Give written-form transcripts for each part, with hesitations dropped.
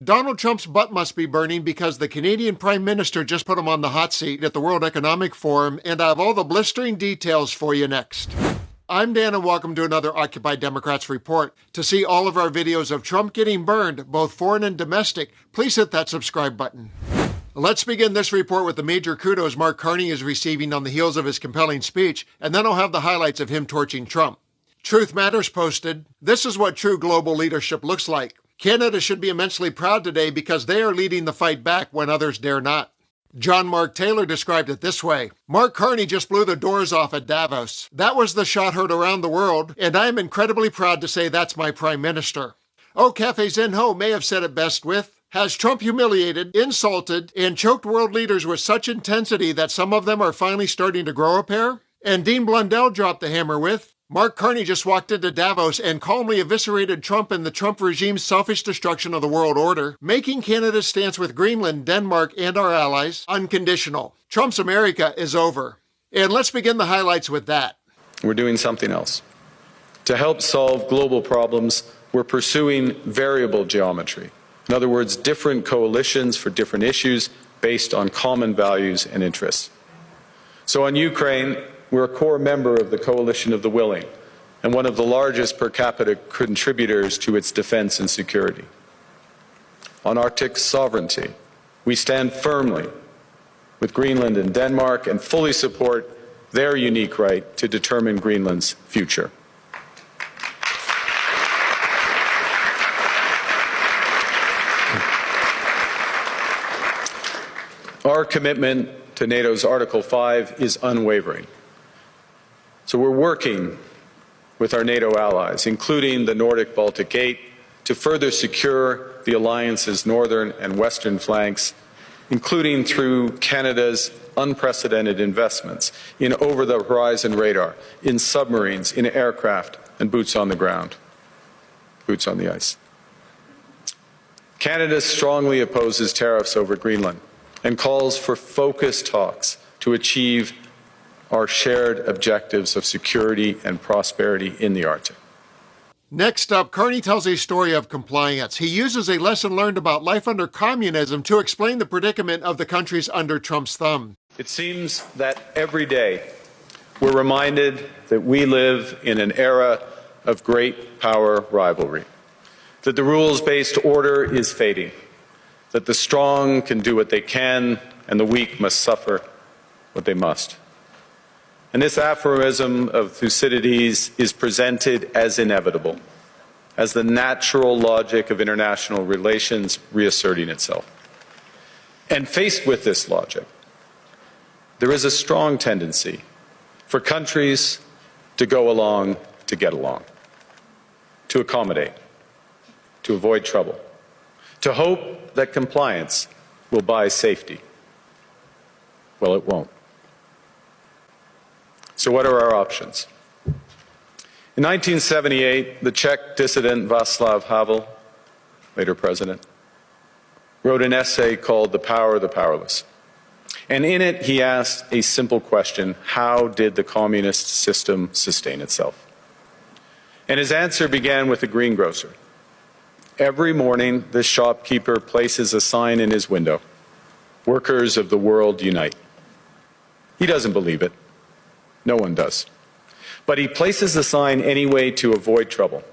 Donald Trump's butt must be burning because the Canadian Prime Minister just put him on the hot seat at the World Economic Forum, and I have all the blistering details for you next. I'm Dan and welcome to another Occupy Democrats report. To see all of our videos of Trump getting burned, both foreign and domestic, please hit that subscribe button. Let's begin this report with the major kudos Mark Carney is receiving on the heels of his compelling speech, and then I'll have the highlights of him torching Trump. Truth Matters posted, "This is what true global leadership looks like. Canada should be immensely proud today because they are leading the fight back when others dare not." John Mark Taylor described it this way, "Mark Carney just blew the doors off at Davos. That was the shot heard around the world, and I am incredibly proud to say that's my Prime Minister." Oh, Cafe Zenho may have said it best with, "Has Trump humiliated, insulted, and choked world leaders with such intensity that some of them are finally starting to grow a pair?" And Dean Blundell dropped the hammer with, "Mark Carney just walked into Davos and calmly eviscerated Trump and the Trump regime's selfish destruction of the world order, making Canada's stance with Greenland, Denmark, and our allies unconditional. Trump's America is over." And let's begin the highlights with that. We're doing something else. To help solve global problems, we're pursuing variable geometry. In other words, different coalitions for different issues based on common values and interests. So on Ukraine, we're a core member of the Coalition of the Willing and one of the largest per capita contributors to its defense and security. On Arctic sovereignty, we stand firmly with Greenland and Denmark and fully support their unique right to determine Greenland's future. Our commitment to NATO's Article 5 is unwavering. So we're working with our NATO allies, including the Nordic-Baltic Gate, to further secure the alliance's northern and western flanks, including through Canada's unprecedented investments in over-the-horizon radar, in submarines, in aircraft, and boots on the ground, boots on the ice. Canada strongly opposes tariffs over Greenland and calls for focused talks to achieve our shared objectives of security and prosperity in the Arctic. Next up, Carney tells a story of compliance. He uses a lesson learned about life under communism to explain the predicament of the countries under Trump's thumb. It seems that every day we're reminded that we live in an era of great power rivalry, that the rules-based order is fading, that the strong can do what they can and the weak must suffer what they must. And this aphorism of Thucydides is presented as inevitable, as the natural logic of international relations reasserting itself. And faced with this logic, there is a strong tendency for countries to go along to get along, to accommodate, to avoid trouble, to hope that compliance will buy safety. Well, it won't. So what are our options? In 1978, the Czech dissident Václav Havel, later president, wrote an essay called "The Power of the Powerless." And in it, he asked a simple question: how did the communist system sustain itself? And his answer began with a greengrocer. Every morning, this shopkeeper places a sign in his window: "Workers of the world unite." He doesn't believe it. No one does. But he places the sign anyway to avoid trouble,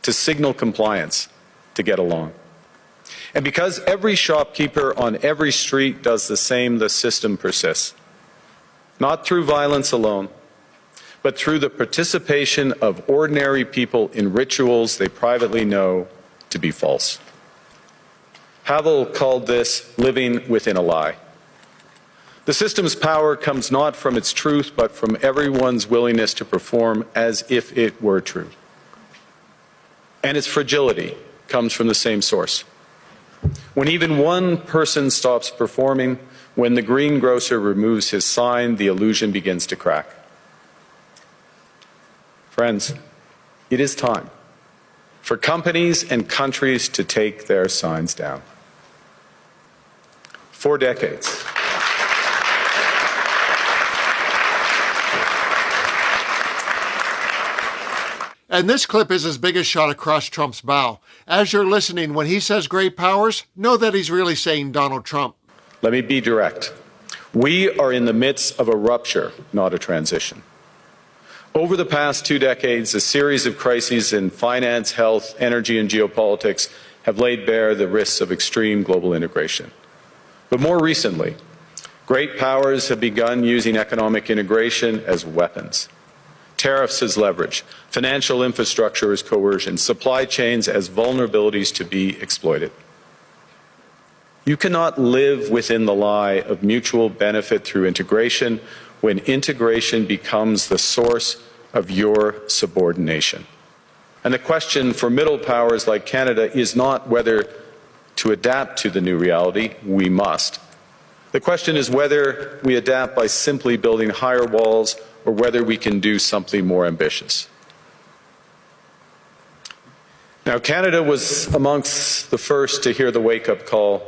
to signal compliance, to get along. And because every shopkeeper on every street does the same, the system persists. Not through violence alone, but through the participation of ordinary people in rituals they privately know to be false. Havel called this living within a lie. The system's power comes not from its truth, but from everyone's willingness to perform as if it were true. And its fragility comes from the same source. When even one person stops performing, when the greengrocer removes his sign, the illusion begins to crack. Friends, it is time for companies and countries to take their signs down. For decades, And this clip is his biggest shot across Trump's bow. As you're listening, when he says great powers, know that he's really saying Donald Trump. Let me be direct. We are in the midst of a rupture, not a transition. Over the past 2 decades, a series of crises in finance, health, energy, and geopolitics have laid bare the risks of extreme global integration. But more recently, great powers have begun using economic integration as weapons. Tariffs as leverage, financial infrastructure as coercion, supply chains as vulnerabilities to be exploited. You cannot live within the lie of mutual benefit through integration when integration becomes the source of your subordination. And the question for middle powers like Canada is not whether to adapt to the new reality. We must. The question is whether we adapt by simply building higher walls or whether we can do something more ambitious. Now, Canada was amongst the first to hear the wake-up call,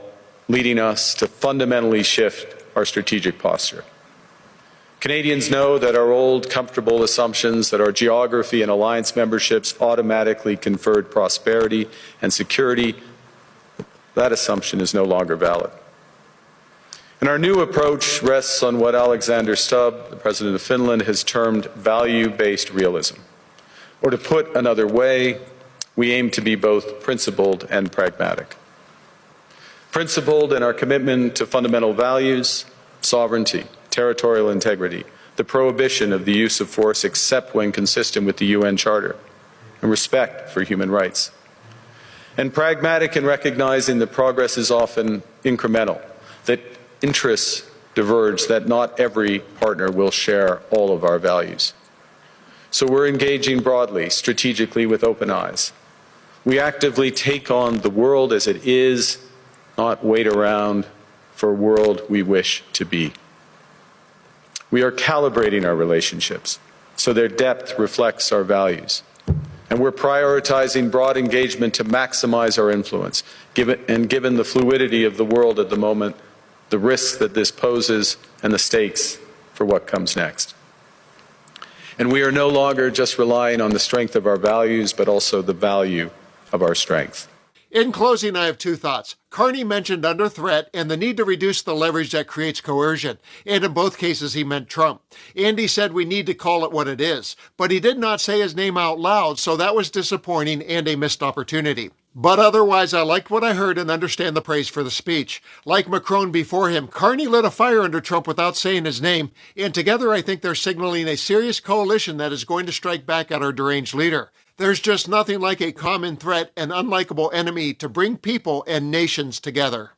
leading us to fundamentally shift our strategic posture. Canadians know that our old, comfortable assumptions that our geography and alliance memberships automatically conferred prosperity and security, that assumption is no longer valid. And our new approach rests on what Alexander Stubb, the President of Finland, has termed value-based realism. Or to put another way, we aim to be both principled and pragmatic. Principled in our commitment to fundamental values, sovereignty, territorial integrity, the prohibition of the use of force except when consistent with the UN Charter, and respect for human rights. And pragmatic in recognizing that progress is often incremental, that interests diverge, that not every partner will share all of our values. So we're engaging broadly, strategically, with open eyes. We actively take on the world as it is, not wait around for a world we wish to be. We are calibrating our relationships so their depth reflects our values. And we're prioritizing broad engagement to maximize our influence. Given the fluidity of the world at the moment, the risks that this poses and the stakes for what comes next. And we are no longer just relying on the strength of our values, but also the value of our strength. In closing, I have 2 thoughts. Carney mentioned under threat and the need to reduce the leverage that creates coercion. And in both cases, he meant Trump. And he said we need to call it what it is. But he did not say his name out loud, so that was disappointing and a missed opportunity. But otherwise, I liked what I heard and understand the praise for the speech. Like Macron before him, Carney lit a fire under Trump without saying his name, and together I think they're signaling a serious coalition that is going to strike back at our deranged leader. There's just nothing like a common threat and unlikable enemy to bring people and nations together.